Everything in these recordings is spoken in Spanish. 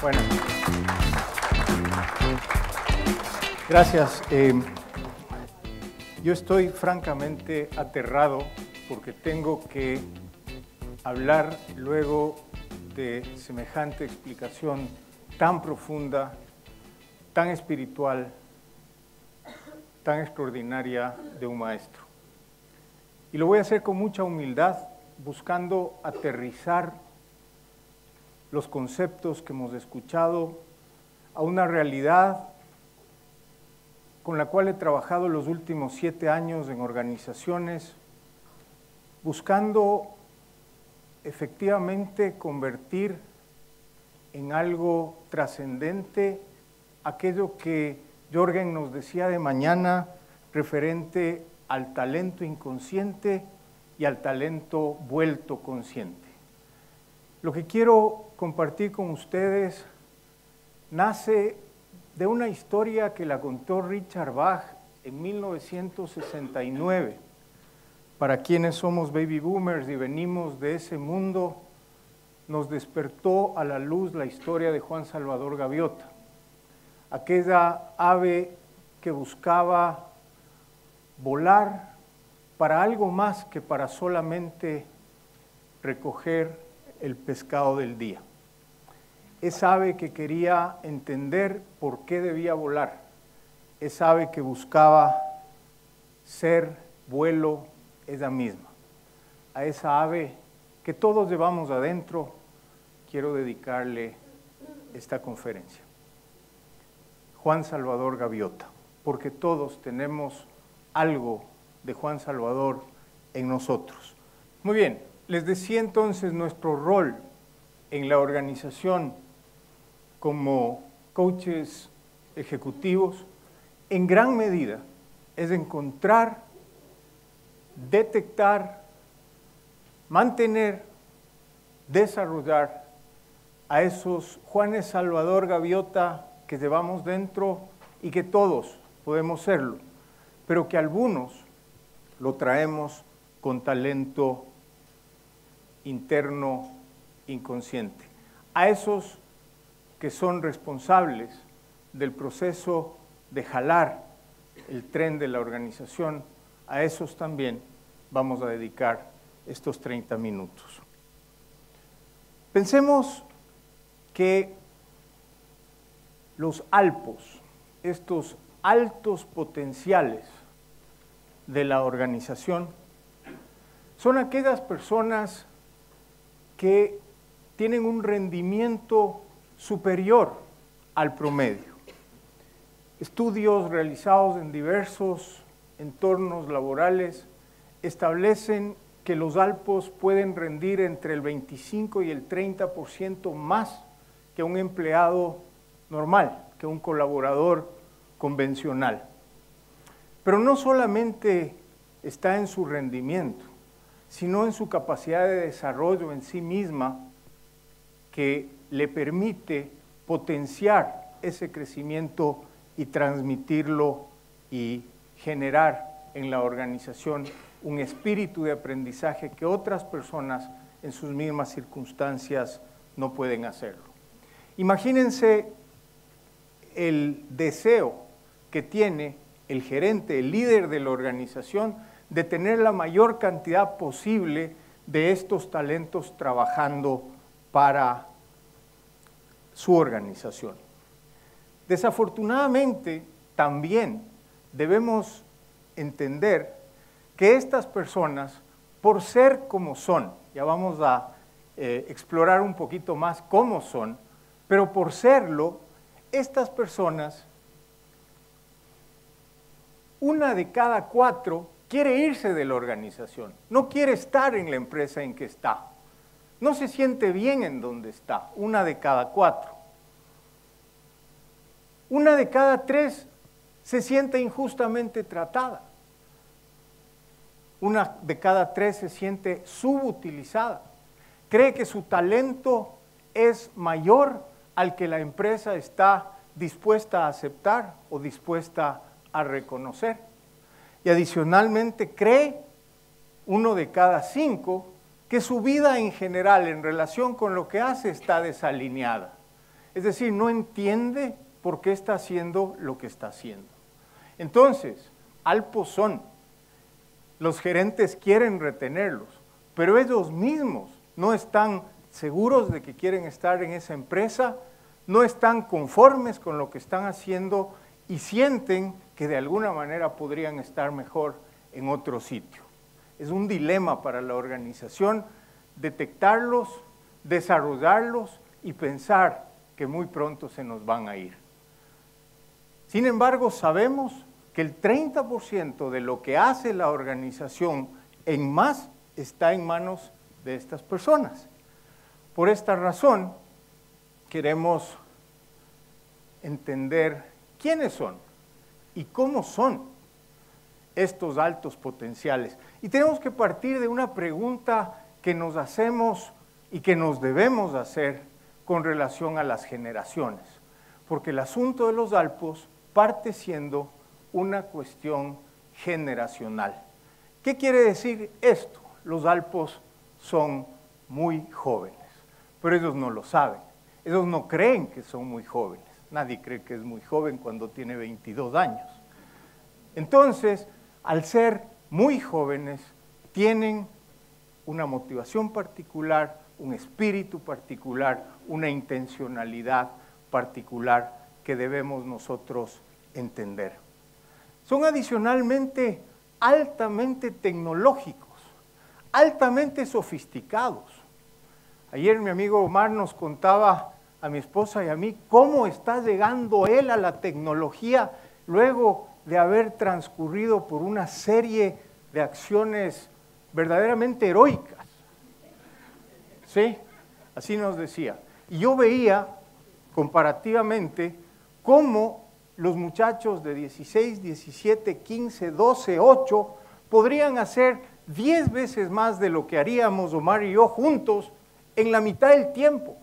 Bueno, gracias. Yo estoy francamente aterrado porque tengo que hablar luego de semejante explicación tan profunda, tan espiritual, tan extraordinaria de un maestro. Y lo voy a hacer con mucha humildad, buscando aterrizar los conceptos que hemos escuchado a una realidad con la cual he trabajado los últimos 7 años en organizaciones, buscando efectivamente convertir en algo trascendente aquello que Jorgen nos decía de mañana referente al talento inconsciente y al talento vuelto consciente. Lo que quiero compartir con ustedes nace de una historia que la contó Richard Bach en 1969. Para quienes somos baby boomers y venimos de ese mundo, nos despertó a la luz la historia de Juan Salvador Gaviota, aquella ave que buscaba volar para algo más que para solamente recoger el pescado del día. Esa ave que quería entender por qué debía volar, esa ave que buscaba ser vuelo ella misma. A esa ave que todos llevamos adentro, quiero dedicarle esta conferencia. Juan Salvador Gaviota, porque todos tenemos algo de Juan Salvador en nosotros. Muy bien, les decía entonces nuestro rol en la organización como coaches ejecutivos, en gran medida es encontrar, detectar, mantener, desarrollar a esos Juanes Salvador Gaviota que llevamos dentro y que todos podemos serlo, pero que algunos lo traemos con talento interno inconsciente. A esos que son responsables del proceso de jalar el tren de la organización, a esos también vamos a dedicar estos 30 minutos. Pensemos que los alpos, estos altos potenciales de la organización, son aquellas personas que tienen un rendimiento superior al promedio. Estudios realizados en diversos entornos laborales establecen que los alpos pueden rendir entre el 25 y el 30% más que un empleado normal, que un colaborador convencional. Pero no solamente está en su rendimiento, sino en su capacidad de desarrollo en sí misma, que le permite potenciar ese crecimiento y transmitirlo y generar en la organización un espíritu de aprendizaje que otras personas en sus mismas circunstancias no pueden hacerlo. Imagínense el deseo que tiene el gerente, el líder de la organización, de tener la mayor cantidad posible de estos talentos trabajando para su organización. Desafortunadamente, también debemos entender que estas personas, por ser como son, ya vamos a explorar un poquito más cómo son, pero por serlo, estas personas, 1 de cada 4 quiere irse de la organización, no quiere estar en la empresa en que está, no se siente bien en donde está, 1 de cada 4. 1 de cada 3 se siente injustamente tratada. 1 de cada 3 se siente subutilizada. Cree que su talento es mayor al que la empresa está dispuesta a aceptar o dispuesta a reconocer. Y adicionalmente cree 1 de cada 5 que su vida en general en relación con lo que hace está desalineada, Es decir, no entiende por qué está haciendo lo que está haciendo. Entonces, Alpos son, los gerentes quieren retenerlos, pero ellos mismos no están seguros de que quieren estar en esa empresa, no están conformes con lo que están haciendo y sienten que de alguna manera podrían estar mejor en otro sitio. Es un dilema para la organización detectarlos, desarrollarlos y pensar que muy pronto se nos van a ir. Sin embargo, sabemos que el 30% de lo que hace la organización en más está en manos de estas personas. Por esta razón, queremos entender quiénes son y cómo son estos altos potenciales. Y tenemos que partir de una pregunta que nos hacemos y que nos debemos hacer con relación a las generaciones, porque el asunto de los Alpos parte siendo una cuestión generacional. ¿Qué quiere decir esto? Los Alpos son muy jóvenes, pero ellos no lo saben. Ellos no creen que son muy jóvenes. Nadie cree que es muy joven cuando tiene 22 años. Entonces, al ser muy jóvenes, tienen una motivación particular, un espíritu particular, una intencionalidad particular que debemos nosotros entender. Son adicionalmente altamente tecnológicos, altamente sofisticados. Ayer mi amigo Omar nos contaba a mi esposa y a mí cómo está llegando él a la tecnología luego de haber transcurrido por una serie de acciones verdaderamente heroicas. ¿Sí? Así nos decía. Y yo veía comparativamente cómo los muchachos de 16, 17, 15, 12, 8 podrían hacer 10 veces más de lo que haríamos Omar y yo juntos en la mitad del tiempo.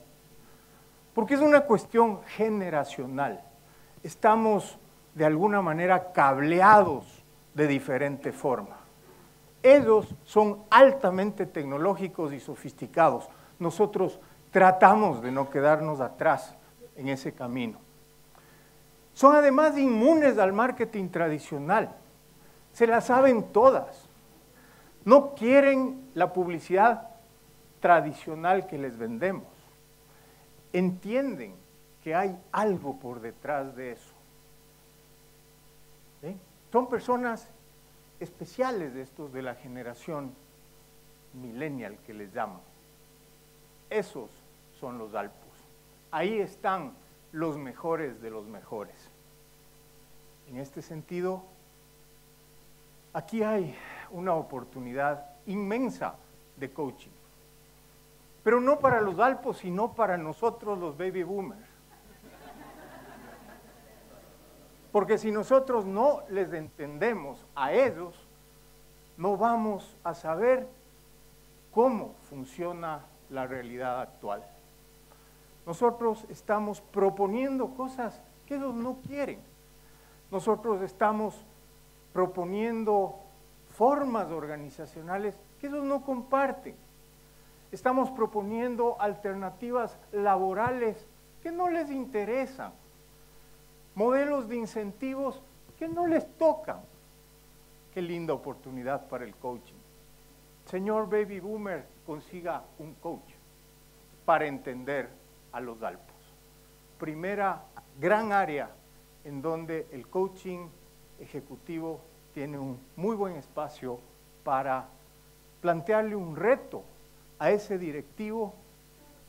Porque es una cuestión generacional. Estamos de alguna manera cableados de diferente forma. Ellos son altamente tecnológicos y sofisticados. Nosotros tratamos de no quedarnos atrás en ese camino. Son además inmunes al marketing tradicional. Se la saben todas. No quieren la publicidad tradicional que les vendemos. Entienden que hay algo por detrás de eso. ¿Sí? Son personas especiales de estos de la generación millennial que les llaman. Esos son los Alpos. Ahí están los mejores de los mejores. En este sentido, aquí hay una oportunidad inmensa de coaching. Pero no para los Alpos, sino para nosotros los baby boomers. Porque si nosotros no les entendemos a ellos, no vamos a saber cómo funciona la realidad actual. Nosotros estamos proponiendo cosas que ellos no quieren. Nosotros estamos proponiendo formas organizacionales que ellos no comparten. Estamos proponiendo alternativas laborales que no les interesan, modelos de incentivos que no les tocan. Qué linda oportunidad para el coaching. Señor baby boomer, consiga un coach para entender a los Alpos. Primera gran área en donde el coaching ejecutivo tiene un muy buen espacio para plantearle un reto a ese directivo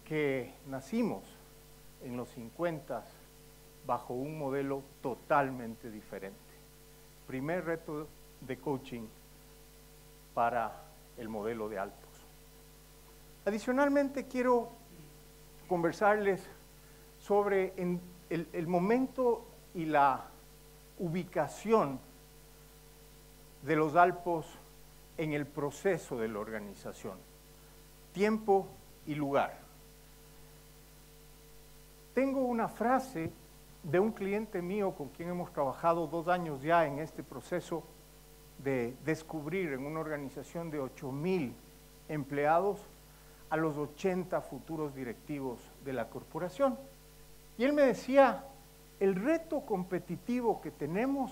que nacimos en los 50 bajo un modelo totalmente diferente. Primer reto de coaching para el modelo de Alpos. Adicionalmente quiero conversarles sobre el momento y la ubicación de los Alpos en el proceso de la organización. Tiempo y lugar. Tengo una frase de un cliente mío con quien hemos trabajado 2 años ya en este proceso de descubrir en una organización de 8,000 empleados a los 80 futuros directivos de la corporación. Y él me decía, el reto competitivo que tenemos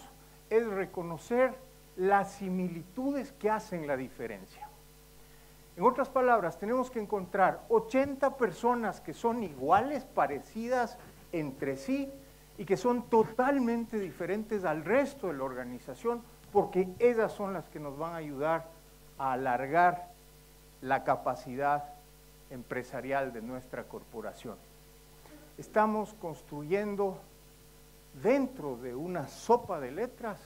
es reconocer las similitudes que hacen la diferencia. En otras palabras, tenemos que encontrar 80 personas que son iguales, parecidas entre sí, y que son totalmente diferentes al resto de la organización, porque esas son las que nos van a ayudar a alargar la capacidad empresarial de nuestra corporación. Estamos construyendo dentro de una sopa de letras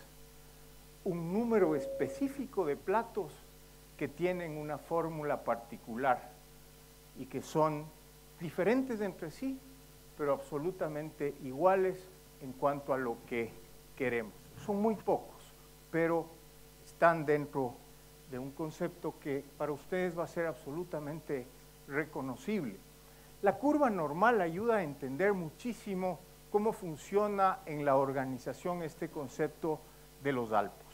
un número específico de platos que tienen una fórmula particular y que son diferentes entre sí, pero absolutamente iguales en cuanto a lo que queremos. Son muy pocos, pero están dentro de un concepto que para ustedes va a ser absolutamente reconocible. La curva normal ayuda a entender muchísimo cómo funciona en la organización este concepto de los Alpos.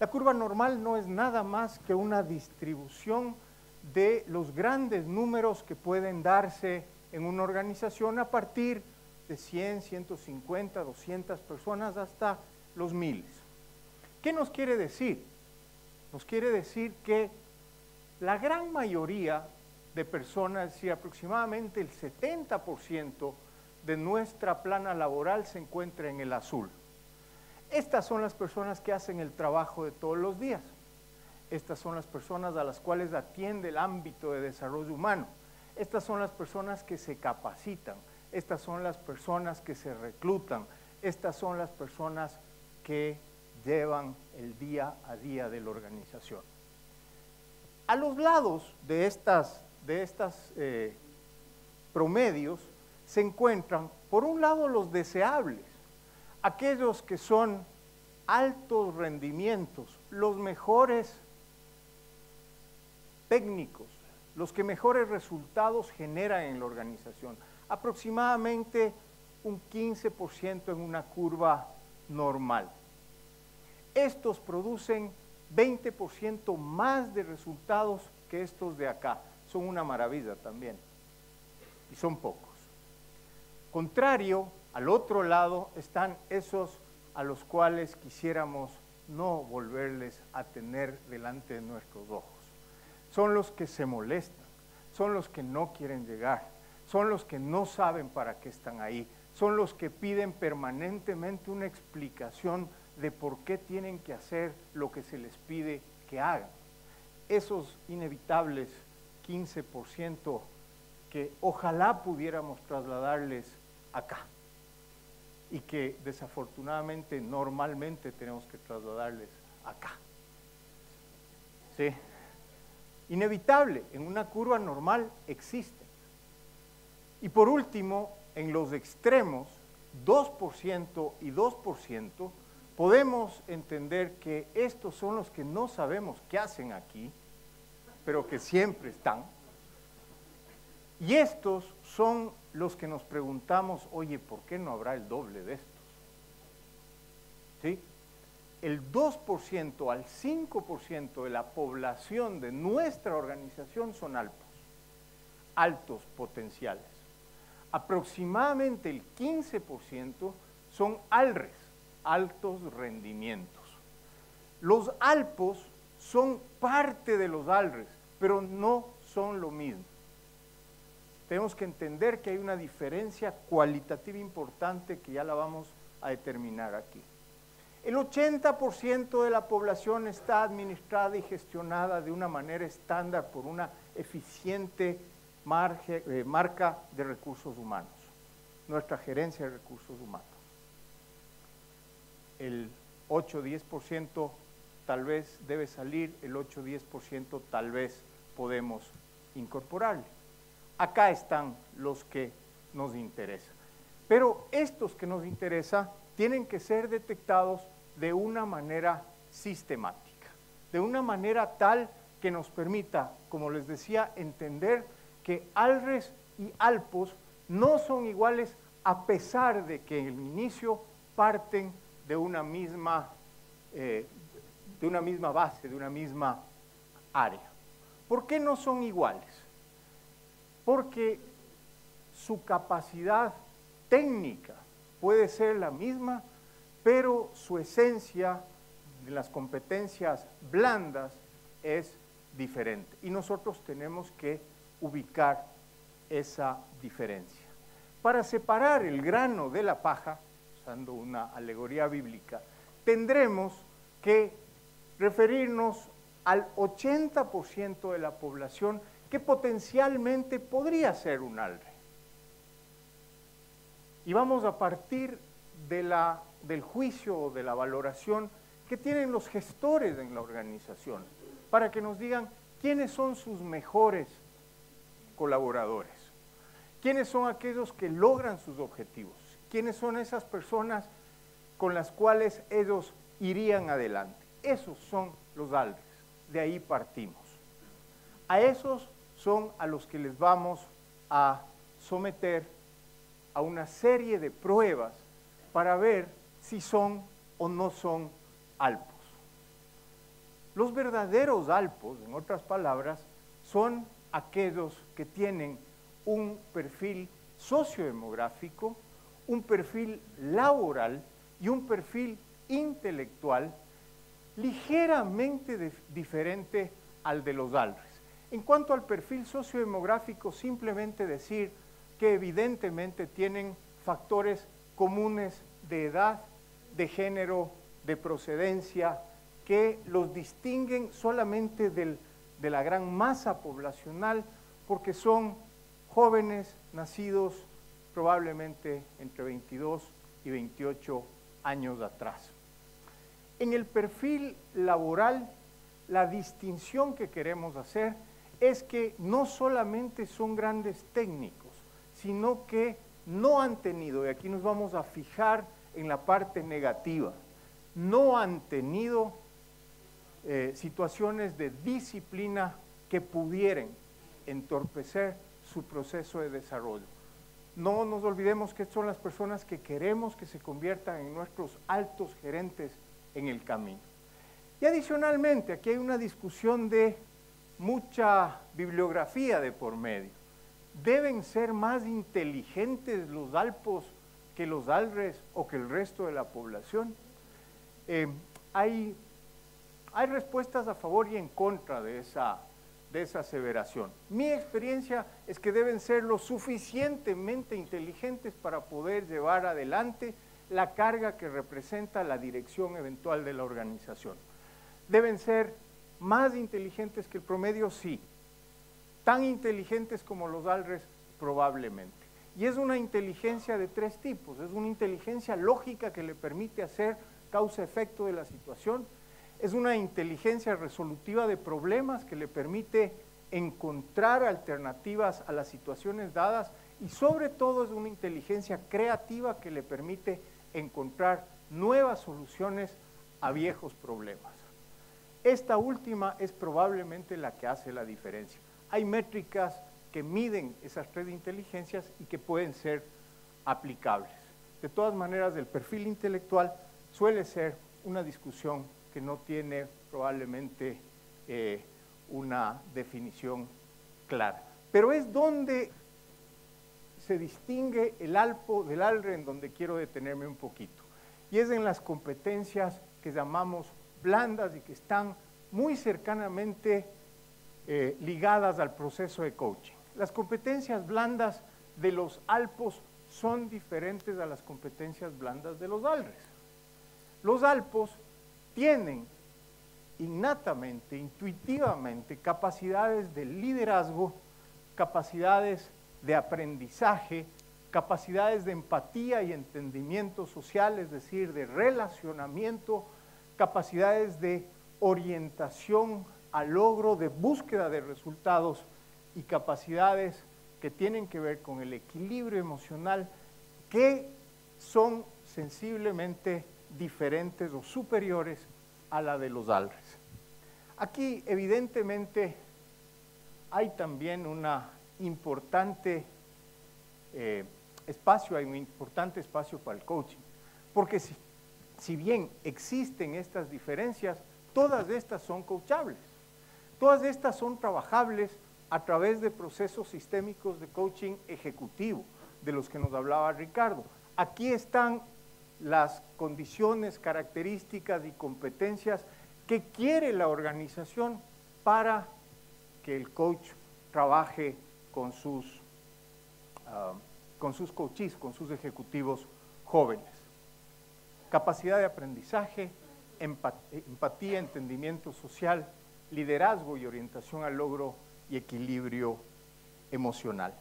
La curva normal no es nada más que una distribución de los grandes números que pueden darse en una organización a partir de 100, 150, 200 personas hasta los miles. ¿Qué nos quiere decir? Nos quiere decir que la gran mayoría de personas, es decir, aproximadamente el 70% de nuestra plana laboral se encuentra en el azul. Estas son las personas que hacen el trabajo de todos los días. Estas son las personas a las cuales atiende el ámbito de desarrollo humano. Estas son las personas que se capacitan. Estas son las personas que se reclutan. Estas son las personas que llevan el día a día de la organización. A los lados de estas promedios se encuentran, por un lado, los deseables, aquellos que son altos rendimientos, los mejores técnicos, los que mejores resultados generan en la organización, aproximadamente un 15% en una curva normal. Estos producen 20% más de resultados que estos de acá. Son una maravilla también, y son pocos. Contrario, al otro lado están esos a los cuales quisiéramos no volverles a tener delante de nuestros ojos. Son los que se molestan, son los que no quieren llegar, son los que no saben para qué están ahí, son los que piden permanentemente una explicación de por qué tienen que hacer lo que se les pide que hagan. Esos inevitables 15% que ojalá pudiéramos trasladarles acá y que desafortunadamente normalmente tenemos que trasladarles acá. ¿Sí? Inevitable, en una curva normal existen. Y por último, en los extremos, 2% y 2%, podemos entender que estos son los que no sabemos qué hacen aquí, pero que siempre están. Y estos son los que nos preguntamos, oye, ¿por qué no habrá el doble de estos? ¿Sí? El 2% al 5% de la población de nuestra organización son altos potenciales. Aproximadamente el 15% son ALRES, altos rendimientos. Los ALPOS son parte de los ALRES, pero no son lo mismo. Tenemos que entender que hay una diferencia cualitativa importante que ya la vamos a determinar aquí. El 80% de la población está administrada y gestionada de una manera estándar por una eficiente marca de recursos humanos, nuestra gerencia de recursos humanos. El 8-10% tal vez debe salir, el 8-10% tal vez podemos incorporarle. Acá están los que nos interesan. Pero estos que nos interesan tienen que ser detectados de una manera sistemática, de una manera tal que nos permita, como les decía, entender que ALRES y ALPOS no son iguales a pesar de que en el inicio parten de una misma base, de una misma área. ¿Por qué no son iguales? Porque su capacidad técnica puede ser la misma, pero su esencia de las competencias blandas es diferente. Y nosotros tenemos que ubicar esa diferencia. Para separar el grano de la paja, usando una alegoría bíblica, tendremos que referirnos al 80% de la población que potencialmente podría ser un ALRE. Y vamos a partir del juicio o de la valoración que tienen los gestores en la organización, para que nos digan quiénes son sus mejores colaboradores, quiénes son aquellos que logran sus objetivos, quiénes son esas personas con las cuales ellos irían adelante. Esos son los ALRES, de ahí partimos. A esos son a los que les vamos a someter a una serie de pruebas para ver si son o no son alpos. Los verdaderos alpos, en otras palabras, son aquellos que tienen un perfil sociodemográfico, un perfil laboral y un perfil intelectual ligeramente diferente al de los ALRES. En cuanto al perfil sociodemográfico, simplemente decir que evidentemente tienen factores comunes de edad, de género, de procedencia, que los distinguen solamente de la gran masa poblacional, porque son jóvenes nacidos probablemente entre 22 y 28 años atrás. En el perfil laboral, la distinción que queremos hacer es que no solamente son grandes técnicos, sino que no han tenido, y aquí nos vamos a fijar en la parte negativa, no han tenido situaciones de disciplina que pudieran entorpecer su proceso de desarrollo. No nos olvidemos que son las personas que queremos que se conviertan en nuestros altos gerentes en el camino. Y adicionalmente, aquí hay una discusión de mucha bibliografía de por medio. ¿Deben ser más inteligentes los alpos que los ALRES o que el resto de la población? Hay respuestas a favor y en contra de esa aseveración. Mi experiencia es que deben ser lo suficientemente inteligentes para poder llevar adelante la carga que representa la dirección eventual de la organización. Deben ser más inteligentes que el promedio, sí. Tan inteligentes como los ALRES, probablemente. Y es una inteligencia de tres tipos. Es una inteligencia lógica que le permite hacer causa-efecto de la situación. Es una inteligencia resolutiva de problemas que le permite encontrar alternativas a las situaciones dadas y sobre todo es una inteligencia creativa que le permite encontrar nuevas soluciones a viejos problemas. Esta última es probablemente la que hace la diferencia. Hay métricas que miden esas tres inteligencias y que pueden ser aplicables. De todas maneras, el perfil intelectual suele ser una discusión que no tiene probablemente una definición clara. Pero es donde se distingue el alpo del ALRE en donde quiero detenerme un poquito. Y es en las competencias que llamamos blandas y que están muy cercanamente ligadas al proceso de coaching. Las competencias blandas de los alpos son diferentes a las competencias blandas de los ALRES. Los alpos tienen innatamente, intuitivamente, capacidades de liderazgo, capacidades de aprendizaje, capacidades de empatía y entendimiento social, es decir, de relacionamiento, capacidades de orientación al logro, de búsqueda de resultados y capacidades que tienen que ver con el equilibrio emocional, que son sensiblemente diferentes o superiores a la de los ALRES. Aquí, evidentemente, hay también una importante hay un importante espacio para el coaching, porque si bien existen estas diferencias, todas estas son coachables, todas estas son trabajables a través de procesos sistémicos de coaching ejecutivo, de los que nos hablaba Ricardo. Aquí están las condiciones, características y competencias que quiere la organización para que el coach trabaje con sus coaches, con sus ejecutivos jóvenes. Capacidad de aprendizaje, empatía, entendimiento social, liderazgo y orientación al logro y equilibrio emocional.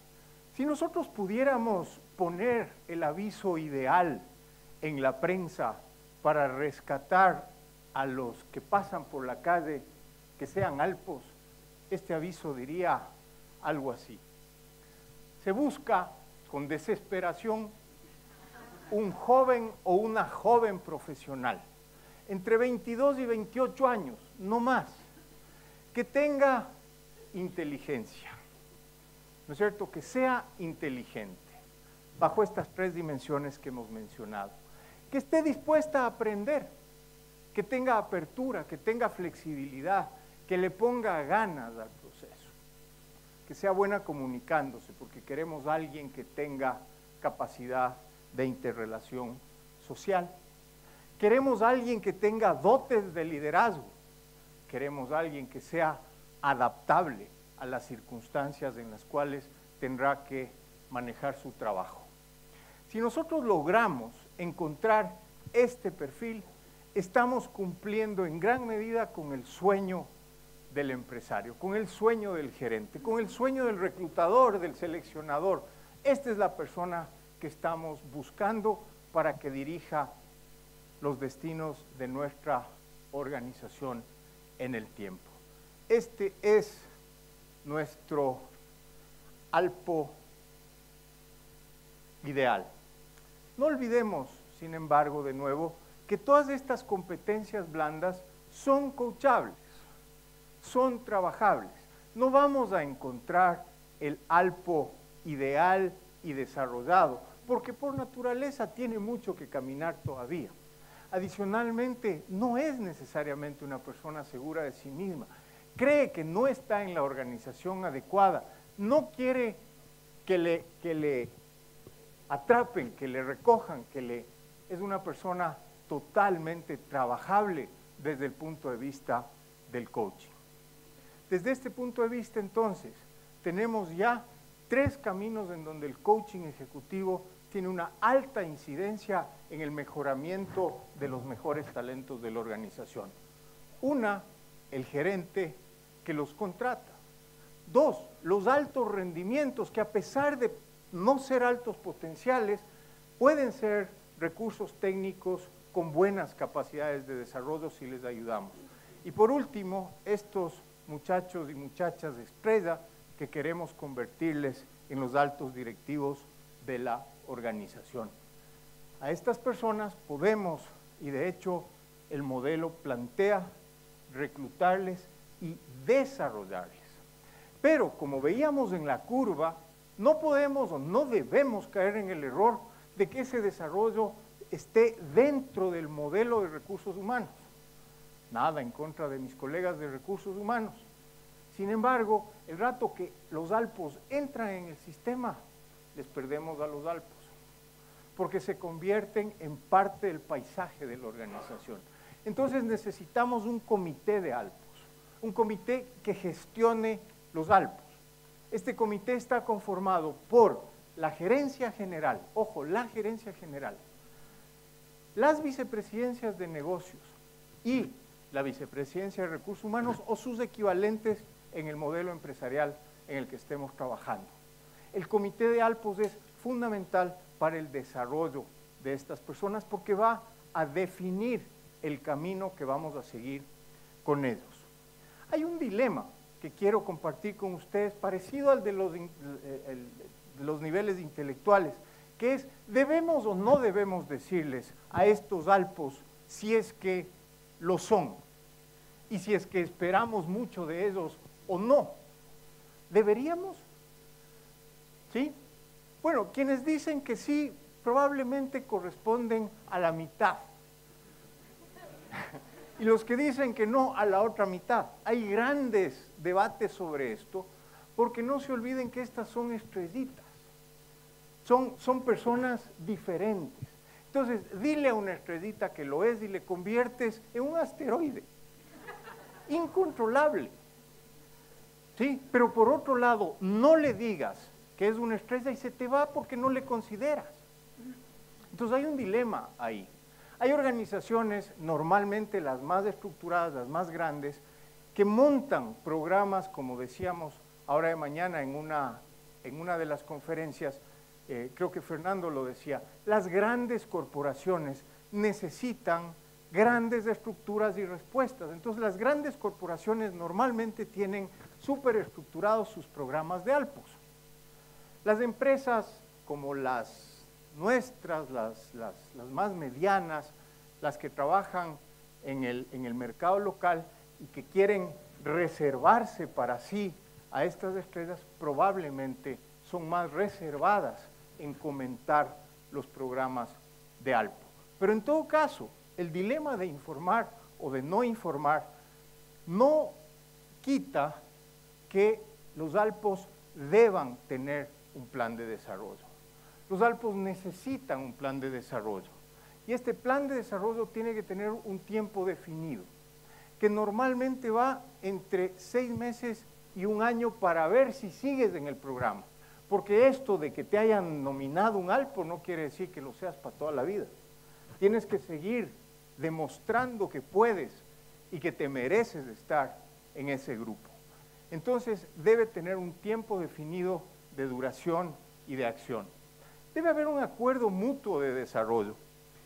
Si nosotros pudiéramos poner el aviso ideal en la prensa para rescatar a los que pasan por la calle, que sean alpos, este aviso diría algo así: se busca con desesperación un joven o una joven profesional, entre 22 y 28 años, no más, que tenga inteligencia, ¿no es cierto?, que sea inteligente, bajo estas 3 dimensiones que hemos mencionado, que esté dispuesta a aprender, que tenga apertura, que tenga flexibilidad, que le ponga ganas al proceso, que sea buena comunicándose, porque queremos a alguien que tenga capacidad de interrelación social. Queremos a alguien que tenga dotes de liderazgo, queremos a alguien que sea adaptable a las circunstancias en las cuales tendrá que manejar su trabajo. Si nosotros logramos encontrar este perfil, estamos cumpliendo en gran medida con el sueño del empresario, con el sueño del gerente, con el sueño del reclutador, del seleccionador. Esta es la persona que estamos buscando para que dirija los destinos de nuestra organización en el tiempo. Este es nuestro alpo ideal. No olvidemos, sin embargo, de nuevo, que todas estas competencias blandas son coachables, son trabajables. No vamos a encontrar el alpo ideal y desarrollado, porque por naturaleza tiene mucho que caminar todavía. Adicionalmente, no es necesariamente una persona segura de sí misma. Cree que no está en la organización adecuada, no quiere que le atrapen, que le recojan, es una persona totalmente trabajable desde el punto de vista del coaching. Desde este punto de vista, entonces, tenemos ya 3 caminos en donde el coaching ejecutivo tiene una alta incidencia en el mejoramiento de los mejores talentos de la organización. Una, el gerente que los contrata. 2, los altos rendimientos que, a pesar de no ser altos potenciales, pueden ser recursos técnicos con buenas capacidades de desarrollo si les ayudamos. Y por último, estos muchachos y muchachas de estrella que queremos convertirles en los altos directivos de la organización. A estas personas podemos, y de hecho el modelo plantea, reclutarles y desarrollarles. Pero como veíamos en la curva, no podemos o no debemos caer en el error de que ese desarrollo esté dentro del modelo de recursos humanos. Nada en contra de mis colegas de recursos humanos. Sin embargo, el rato que los alpos entran en el sistema, les perdemos a los alpos, porque se convierten en parte del paisaje de la organización. Entonces necesitamos un comité de alpos, un comité que gestione los alpos. Este comité está conformado por la gerencia general, ojo, la gerencia general, las vicepresidencias de negocios y la vicepresidencia de recursos humanos o sus equivalentes en el modelo empresarial en el que estemos trabajando. El comité de alpos es fundamental para el desarrollo de estas personas porque va a definir el camino que vamos a seguir con ellos. Hay un dilema que quiero compartir con ustedes parecido al de los niveles intelectuales, que es, ¿debemos o no debemos decirles a estos alpos si es que lo son? Y si es que esperamos mucho de ellos o no. ¿Deberíamos? ¿Sí? Bueno, quienes dicen que sí, probablemente corresponden a la mitad. Y los que dicen que no, a la otra mitad. Hay grandes debates sobre esto, porque no se olviden que estas son estrellitas. Son personas diferentes. Entonces, dile a una estrellita que lo es y le conviertes en un asteroide. Incontrolable. ¿Sí? Pero por otro lado, no le digas que es una estrella y se te va porque no le consideras. Entonces hay un dilema ahí. Hay organizaciones, normalmente las más estructuradas, las más grandes, que montan programas, como decíamos ahora de mañana en una de las conferencias, creo que Fernando lo decía, las grandes corporaciones necesitan grandes estructuras y respuestas. Entonces las grandes corporaciones normalmente tienen súper estructurados sus programas de Alpos. Las empresas como las nuestras, las más medianas, las que trabajan en el mercado local y que quieren reservarse para sí a estas estrellas, probablemente son más reservadas en comentar los programas de Alpo. Pero en todo caso, el dilema de informar o de no informar no quita que los Alpos deban tener un plan de desarrollo. Los Alpos necesitan un plan de desarrollo. Y este plan de desarrollo tiene que tener un tiempo definido, que normalmente va entre 6 meses y 1 año para ver si sigues en el programa. Porque esto de que te hayan nominado un Alpo no quiere decir que lo seas para toda la vida. Tienes que seguir demostrando que puedes y que te mereces estar en ese grupo. Entonces debe tener un tiempo definido de duración y de acción. Debe haber un acuerdo mutuo de desarrollo.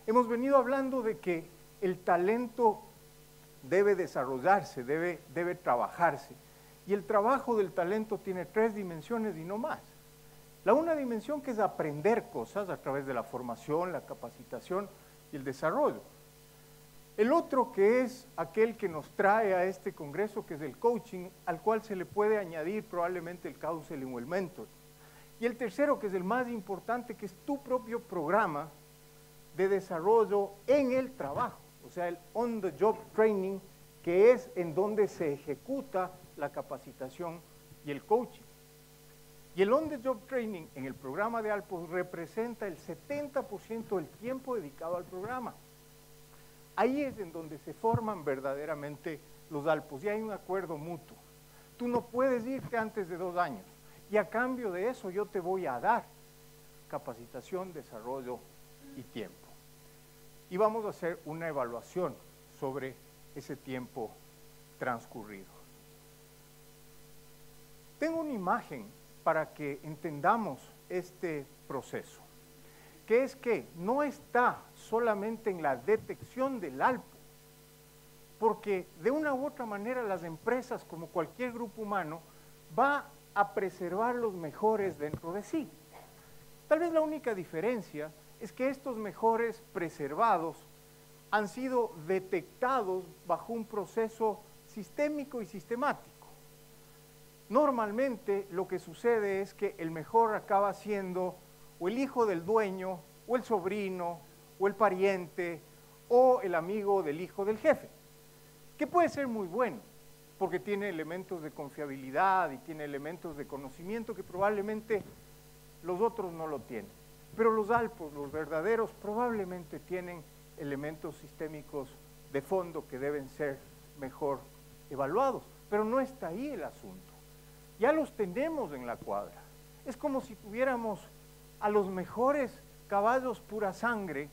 Hemos venido hablando de que el talento debe desarrollarse, debe trabajarse. Y el trabajo del talento tiene 3 dimensiones y no más. La una dimensión que es aprender cosas a través de la formación, la capacitación y el desarrollo. El otro que es aquel que nos trae a este congreso, que es el coaching, al cual se le puede añadir probablemente el counseling o el mentor. Y el tercero, que es el más importante, que es tu propio programa de desarrollo en el trabajo, o sea, el on-the-job training, que es en donde se ejecuta la capacitación y el coaching. Y el on-the-job training en el programa de Alpos representa el 70% del tiempo dedicado al programa. Ahí es en donde se forman verdaderamente los Alpos y hay un acuerdo mutuo. Tú no puedes irte antes de 2 años y a cambio de eso yo te voy a dar capacitación, desarrollo y tiempo. Y vamos a hacer una evaluación sobre ese tiempo transcurrido. Tengo una imagen para que entendamos este proceso, que es que no está solamente en la detección del Alpo, porque de una u otra manera las empresas, como cualquier grupo humano, va a preservar los mejores dentro de sí. Tal vez la única diferencia es que estos mejores preservados han sido detectados bajo un proceso sistémico y sistemático. Normalmente lo que sucede es que el mejor acaba siendo o el hijo del dueño, o el sobrino, o el pariente, o el amigo del hijo del jefe, que puede ser muy bueno, porque tiene elementos de confiabilidad y tiene elementos de conocimiento que probablemente los otros no lo tienen. Pero los Alpos, los verdaderos, probablemente tienen elementos sistémicos de fondo que deben ser mejor evaluados, pero no está ahí el asunto. Ya los tenemos en la cuadra. Es como si tuviéramos a los mejores caballos pura sangre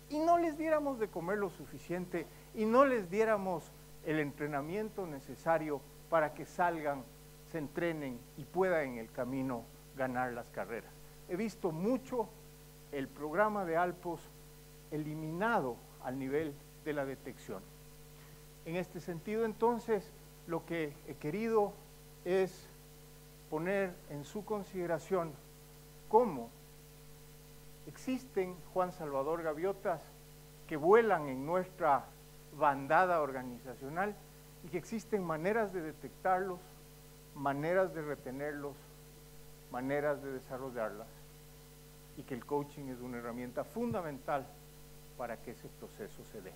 y no les diéramos de comer lo suficiente y no les diéramos el entrenamiento necesario para que salgan, se entrenen y puedan en el camino ganar las carreras. He visto mucho el programa de Alpos eliminado al nivel de la detección. En este sentido, entonces, lo que he querido es poner en su consideración cómo existen, Juan Salvador, gaviotas que vuelan en nuestra bandada organizacional y que existen maneras de detectarlos, maneras de retenerlos, maneras de desarrollarlas, y que el coaching es una herramienta fundamental para que ese proceso se dé.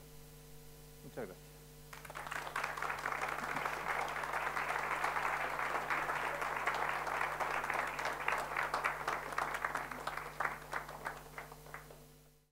Muchas gracias.